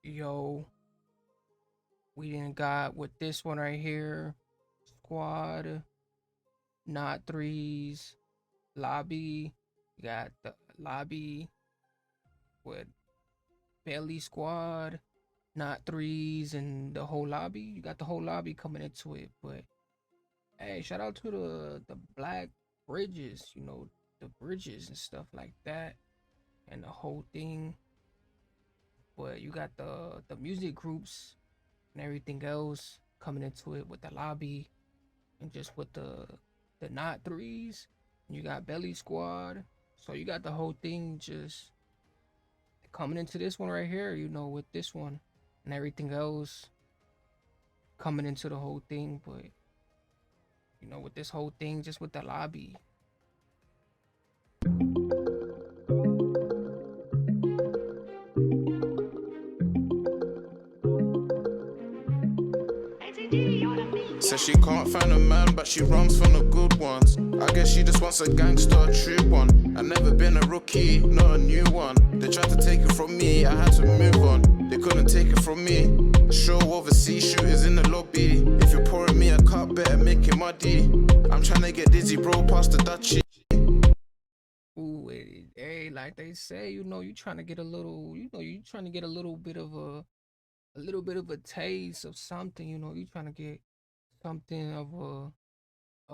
Yo, we didn't got with this one right here. Squad, Not3s, lobby. You got the lobby with Belly Squad, Not3s, and the whole lobby. You got the whole lobby coming into it. But hey, shout out to the black bridges, the bridges and stuff like that, and the whole thing. But you got the music groups and everything else coming into it with the lobby and just with the Not3s. You got Belly Squad. So you got the whole thing just coming into this one right here, with this one and everything else coming into the whole thing. But with this whole thing, just with the lobby. Says she can't find a man, but she runs from the good ones. I guess she just wants a gangster, a true one. I've never been a rookie, not a new one. They tried to take it from me, I had to move on. They couldn't take it from me. Show overseas shooters in the lobby. If you're pouring me a cup, better make it muddy. I'm trying to get dizzy, bro, past the Dutchie. Ooh, hey, like they say, you trying to get a little, you trying to get a little bit of a taste of something, you trying to get something of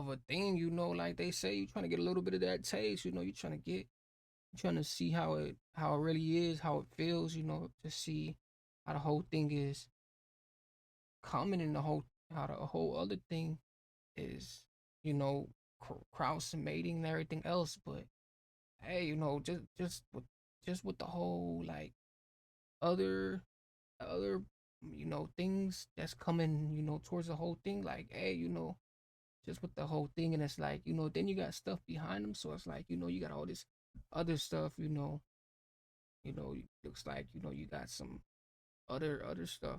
a thing, like they say, you trying to get a little bit of that taste, you trying to see how it really is, how it feels, to see how the whole thing is coming and how the whole other thing is, you know, crowdsomating and everything else. But hey, just with the whole like other other things that's coming, towards the whole thing, like hey, just with the whole thing, and it's like, then you got stuff behind them, so it's like, you got all this other stuff, looks like, you got some other stuff.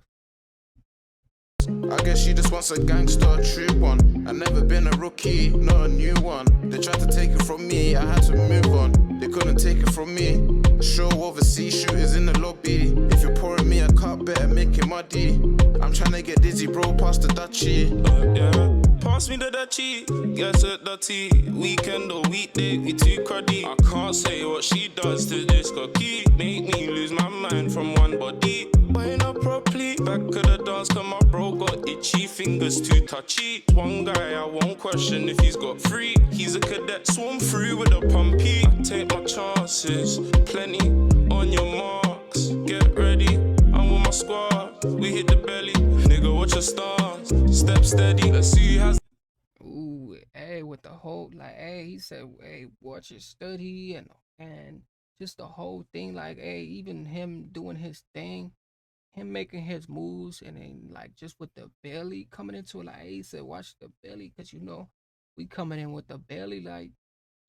I guess she just wants a gangster, a true one. I've never been a rookie, not a new one. They tried to take it from me, I had to move on. They couldn't take it from me. Show overseas shooters in the lobby. If you're pouring me a cup, better make it muddy. I'm trying to get dizzy, bro, past the Dutchie. Yeah. Pass me the dirty, get it dirty. Weekend or weekday, we too cruddy. I can't say what she does to this cocky. Make me lose my mind from one body. Wind up properly, back of the dance, cause my bro got itchy, fingers too touchy. One guy I won't question if he's got free. He's a cadet, swarm through with a pumpy. I take my chances, plenty on your marks. Get ready, I'm with my squad. We hit the belly, nigga, watch your stars. Step steady, let's see who has. Ooh, hey, with the whole like, hey, he said, hey, watch your study and just the whole thing, like, hey, even him doing his thing, him making his moves, and then like just with the belly coming into it, like hey, he said, watch the belly, cause we coming in with the belly, like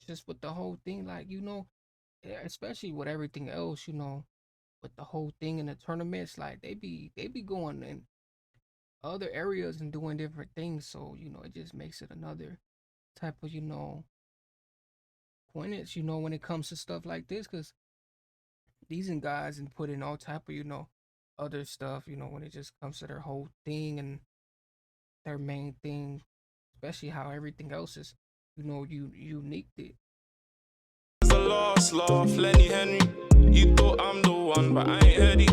just with the whole thing, like yeah, especially with everything else, with the whole thing in the tournaments, like they be going in other areas and doing different things. So, it just makes it another type of, pointage, when it comes to stuff like this, because these and guys and put in all type of, other stuff, when it just comes to their whole thing and their main thing, especially how everything else is, you unique it. The last laugh, Lenny Henry. You thought I'm the one, but I ain't heady.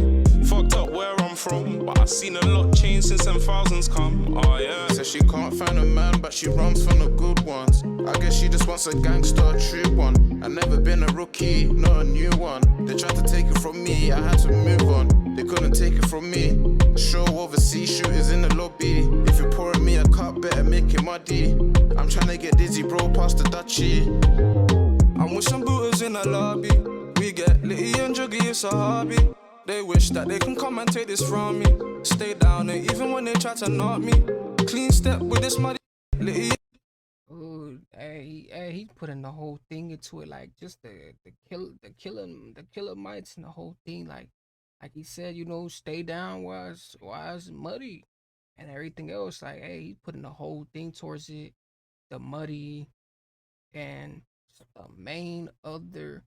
Fucked up where I'm from, but I've seen a lot change since them thousands come. Oh yeah. Says she can't find a man, but she runs from the good ones. I guess she just wants a gangster, a true one. I've never been a rookie, not a new one. They tried to take it from me, I had to move on. They couldn't take it from me. Show overseas shooters in the lobby. If you're pouring me a cup, better make it muddy. I'm trying to get dizzy, bro, past the Dutchie. I'm with some booters in the lobby. We get litty and juggy, it's a hobby. They wish that they can come and take this from me. Stay down there even when they try to knock me. Clean step with this muddy litty. Oh, hey, he's putting the whole thing into it, like just the killer mites and the whole thing, like he said, stay down while it's muddy and everything else. Like, hey, he's putting the whole thing towards it, the muddy and the main other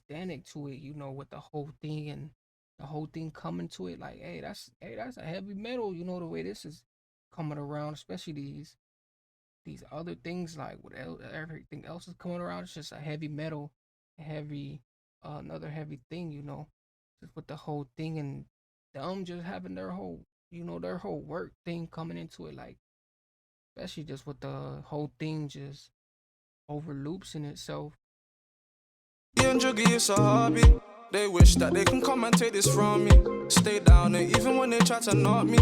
standing to it, with the whole thing and the whole thing coming to it, like, hey, that's a heavy metal, you know, the way this is coming around, especially these other things, like everything else is coming around. It's just a heavy metal, heavy, another heavy thing, you know, just with the whole thing, and them just having their whole, you know, their whole work thing coming into it, like, especially just with the whole thing just over loops in itself. And juggy is a hobby. They wish that they can come and take this from me. Stay down there even when they try to knock me.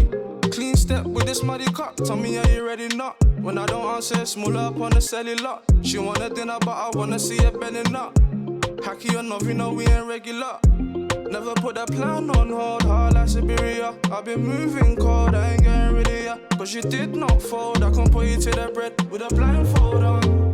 Clean step with this muddy cup. Tell me, are you ready? Not. When I don't answer, small up on the cellular. She want a dinner, but I wanna see her bending up. Hacky enough, you know we ain't regular. Never put that plan on hold, hard like Siberia. I've been moving cold, I ain't getting rid of ya. Cause you did not fold, I can put you to the bread with a blindfold on.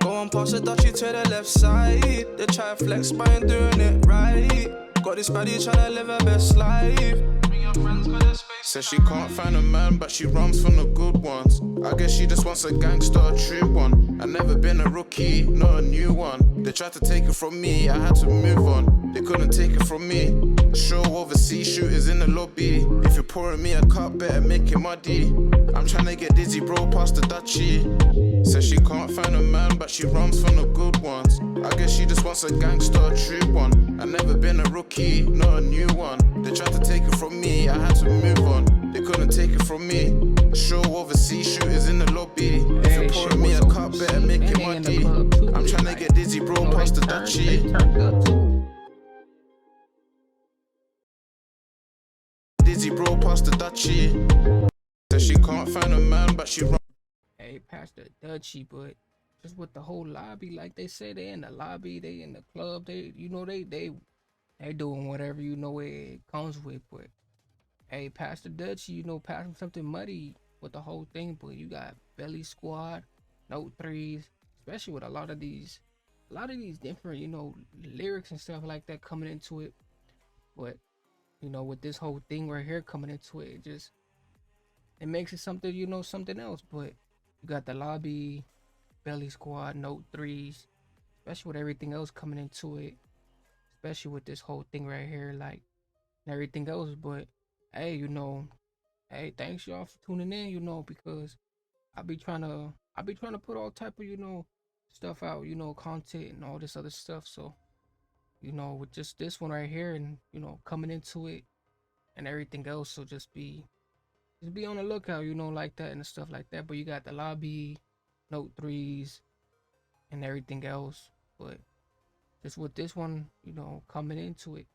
Go on past the dutchie to the left side. They try to flex, but I ain't doing it right. Got this baddie tryna live her best life. Bring your friends, got this space. Says she can't find a man, but she runs from the good ones. I guess she just wants a gangster, a true one. I've never been a rookie, not a new one. They tried to take it from me, I had to move on. They couldn't take it from me. Show overseas shooters in the lobby. If you're pouring me a cup, better make it muddy. I'm tryna get dizzy, bro, past the Dutchie. Says she can't find a man, but she runs from the good ones. I guess she just wants a gangster, a true one. I've never been a rookie, not a new one. They tried to take it from me, I had to move on. They couldn't take it from me. Show overseas shooters in the lobby. If you're pouring me a cup, better make it muddy. I'm tryna get dizzy, bro, past the Dutchie. Dizzy, bro, past the Dutchie. Says she can't find a man, but she runs. Hey, Pastor Dutchy, but just with the whole lobby, like they say, they in the lobby, they in the club, they, you know, they doing whatever, you know, it comes with. But hey, Pastor Dutchy, you know, passing something muddy with the whole thing. But you got Belly Squad, Not3s, especially with a lot of these different, you know, lyrics and stuff like that coming into it. But you know, with this whole thing right here coming into it, it makes it something, you know, something else. But you got the lobby, Belly Squad, Not3s, especially with everything else coming into it, especially with this whole thing right here, like, and everything else. But hey, you know, hey, thanks y'all for tuning in, you know, because I be trying to put all type of, you know, stuff out, you know, content and all this other stuff. So, you know, with just this one right here and, you know, coming into it and everything else, so just be on the lookout, you know, like that and stuff like that. But you got the lobby, Not3s, and everything else. But just with this one, you know, coming into it,